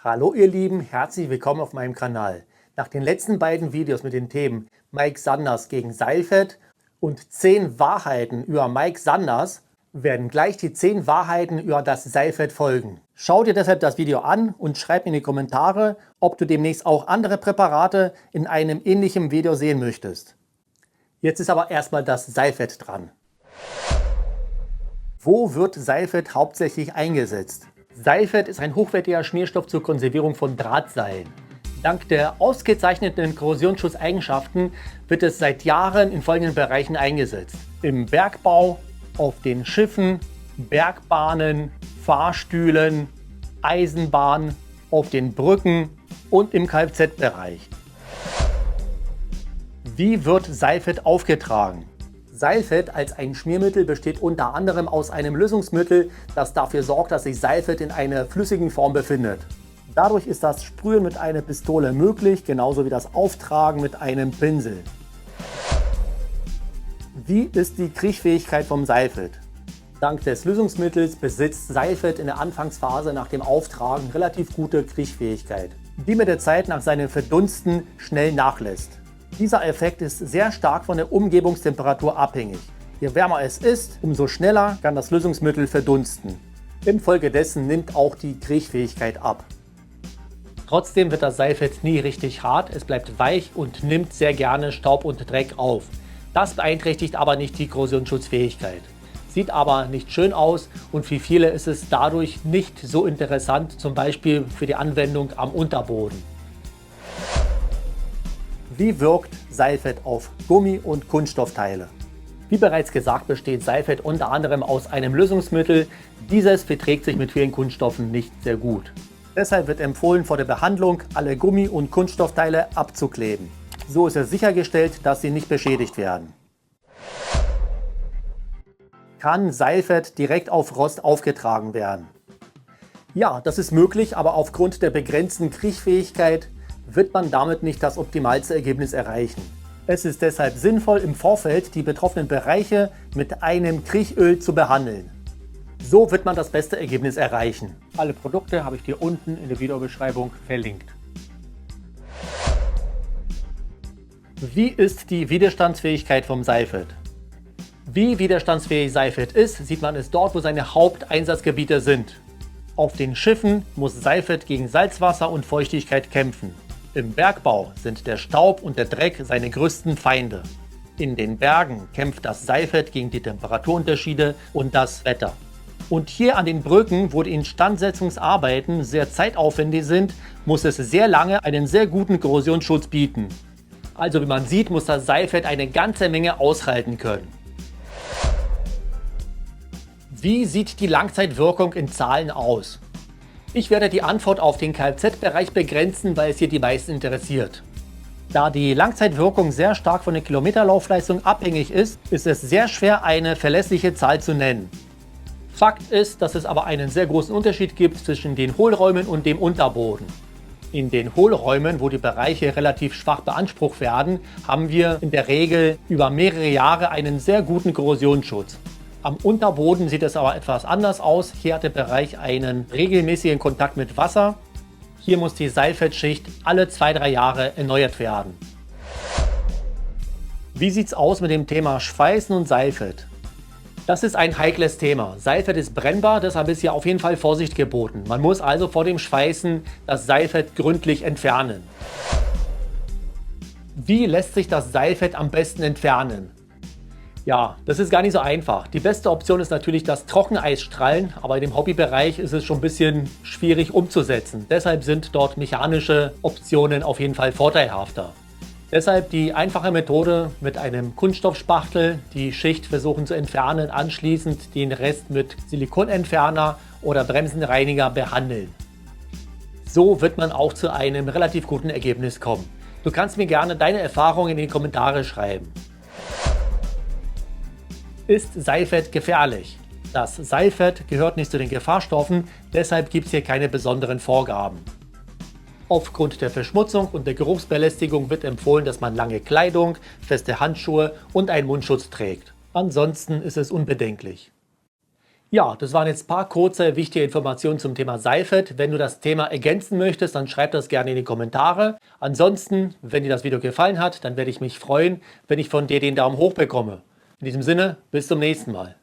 Hallo ihr Lieben, herzlich willkommen auf meinem Kanal. Nach den letzten beiden Videos mit den Themen Mike Sanders gegen Seifert und 10 Wahrheiten über Mike Sanders werden gleich die 10 Wahrheiten über das Seifert folgen. Schau dir deshalb das Video an und schreib in die Kommentare, ob du demnächst auch andere Präparate in einem ähnlichen Video sehen möchtest. Jetzt ist aber erstmal das Seifert dran. Wo wird Seifert hauptsächlich eingesetzt? Seifert ist ein hochwertiger Schmierstoff zur Konservierung von Drahtseilen. Dank der ausgezeichneten Korrosionsschutzeigenschaften wird es seit Jahren in folgenden Bereichen eingesetzt: im Bergbau, auf den Schiffen, Bergbahnen, Fahrstühlen, Eisenbahn, auf den Brücken und im Kfz-Bereich. Wie wird Seifert aufgetragen? Seifert als ein Schmiermittel besteht unter anderem aus einem Lösungsmittel, das dafür sorgt, dass sich Seifert in einer flüssigen Form befindet. Dadurch ist das Sprühen mit einer Pistole möglich, genauso wie das Auftragen mit einem Pinsel. Wie ist die Kriechfähigkeit vom Seifert? Dank des Lösungsmittels besitzt Seifert in der Anfangsphase nach dem Auftragen relativ gute Kriechfähigkeit, die mit der Zeit nach seinem Verdunsten schnell nachlässt. Dieser Effekt ist sehr stark von der Umgebungstemperatur abhängig. Je wärmer es ist, umso schneller kann das Lösungsmittel verdunsten. Infolgedessen nimmt auch die Kriechfähigkeit ab. Trotzdem wird das Seifert nie richtig hart, es bleibt weich und nimmt sehr gerne Staub und Dreck auf. Das beeinträchtigt aber nicht die Korrosionsschutzfähigkeit. Sieht aber nicht schön aus und für viele ist es dadurch nicht so interessant, zum Beispiel für die Anwendung am Unterboden. Wie wirkt Seifert auf Gummi- und Kunststoffteile? Wie bereits gesagt, besteht Seifert unter anderem aus einem Lösungsmittel. Dieses verträgt sich mit vielen Kunststoffen nicht sehr gut. Deshalb wird empfohlen, vor der Behandlung alle Gummi- und Kunststoffteile abzukleben. So ist es sichergestellt, dass sie nicht beschädigt werden. Kann Seifert direkt auf Rost aufgetragen werden? Ja, das ist möglich, aber aufgrund der begrenzten Kriechfähigkeit wird man damit nicht das optimalste Ergebnis erreichen. Es ist deshalb sinnvoll, im Vorfeld die betroffenen Bereiche mit einem Kriechöl zu behandeln. So wird man das beste Ergebnis erreichen. Alle Produkte habe ich dir unten in der Videobeschreibung verlinkt. Wie ist die Widerstandsfähigkeit vom Seifert? Wie widerstandsfähig Seifert ist, sieht man es dort, wo seine Haupteinsatzgebiete sind. Auf den Schiffen muss Seifert gegen Salzwasser und Feuchtigkeit kämpfen. Im Bergbau sind der Staub und der Dreck seine größten Feinde. In den Bergen kämpft das Seifert gegen die Temperaturunterschiede und das Wetter. Und hier an den Brücken, wo die Instandsetzungsarbeiten sehr zeitaufwendig sind, muss es sehr lange einen sehr guten Korrosionsschutz bieten. Also wie man sieht, muss das Seifert eine ganze Menge aushalten können. Wie sieht die Langzeitwirkung in Zahlen aus? Ich werde die Antwort auf den Kfz-Bereich begrenzen, weil es hier die meisten interessiert. Da die Langzeitwirkung sehr stark von der Kilometerlaufleistung abhängig ist, ist es sehr schwer, eine verlässliche Zahl zu nennen. Fakt ist, dass es aber einen sehr großen Unterschied gibt zwischen den Hohlräumen und dem Unterboden. In den Hohlräumen, wo die Bereiche relativ schwach beansprucht werden, haben wir in der Regel über mehrere Jahre einen sehr guten Korrosionsschutz. Am Unterboden sieht es aber etwas anders aus. Hier hat der Bereich einen regelmäßigen Kontakt mit Wasser. Hier muss die Seifertschicht alle 2-3 Jahre erneuert werden. Wie sieht es aus mit dem Thema Schweißen und Seifert? Das ist ein heikles Thema. Seifert ist brennbar, deshalb ist hier auf jeden Fall Vorsicht geboten. Man muss also vor dem Schweißen das Seifert gründlich entfernen. Wie lässt sich das Seifert am besten entfernen? Ja, das ist gar nicht so einfach. Die beste Option ist natürlich das Trockeneisstrahlen, aber in dem Hobbybereich ist es schon ein bisschen schwierig umzusetzen. Deshalb sind dort mechanische Optionen auf jeden Fall vorteilhafter. Deshalb die einfache Methode mit einem Kunststoffspachtel, die Schicht versuchen zu entfernen, anschließend den Rest mit Silikonentferner oder Bremsenreiniger behandeln. So wird man auch zu einem relativ guten Ergebnis kommen. Du kannst mir gerne deine Erfahrungen in die Kommentare schreiben. Ist Seifert gefährlich? Das Seifert gehört nicht zu den Gefahrstoffen, deshalb gibt es hier keine besonderen Vorgaben. Aufgrund der Verschmutzung und der Geruchsbelästigung wird empfohlen, dass man lange Kleidung, feste Handschuhe und einen Mundschutz trägt. Ansonsten ist es unbedenklich. Ja, das waren jetzt ein paar kurze, wichtige Informationen zum Thema Seifert. Wenn du das Thema ergänzen möchtest, dann schreib das gerne in die Kommentare. Ansonsten, wenn dir das Video gefallen hat, dann werde ich mich freuen, wenn ich von dir den Daumen hoch bekomme. In diesem Sinne, bis zum nächsten Mal.